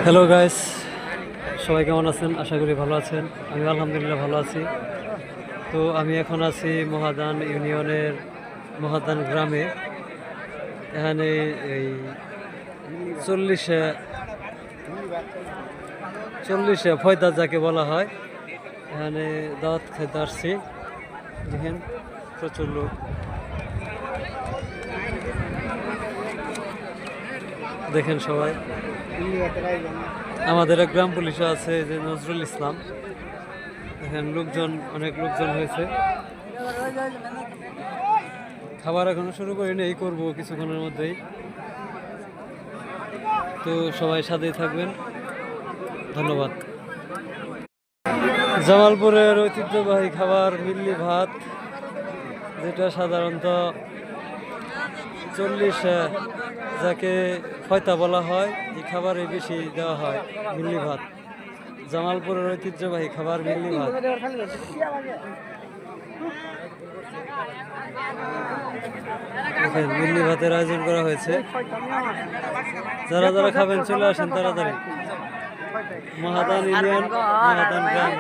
Hello guys, সবাই কেমন আছেন? আশা করি ভালো আছেন। আমি আলহামদুলিল্লাহ ভালো আছি। তো আমি এখন আছি মহাদান ইউনিয়নের মহাদান গ্রামে। এখানে এই চল্লিশে চল্লিশে ফয়দা যাকে বলা হয়, এখানে দাওয়াত খাইতে আসছি। দেখেন প্রচুর লোক, দেখেন সবাই। আমাদের এক গ্রাম পুলিশও আছে, যে নজরুল ইসলাম। দেখেন লোকজন, অনেক লোকজন হয়েছে। খাবার এখনো শুরু করিনি, এই করবো কিছুক্ষণের মধ্যেই। তো সবাই সাথেই থাকবেন, ধন্যবাদ। জামালপুরের ঐতিহ্যবাহী খাবার মিল্লি ভাত, যেটা সাধারণত 40 যাকে ফয়তা বলা হয়, এই খাবারে বেশি দেওয়া হয় মিল্লি ভাত। জামালপুরের ঐতিহ্যবাহী খাবার মিল্লি ভাত। দেখেন মিল্লি ভাতের আয়োজন করা হয়েছে। যারা যারা খাবেন চলে আসেন তাড়াতাড়ি। মহাদান ইউনিয়ন, মহাদান গ্রাম।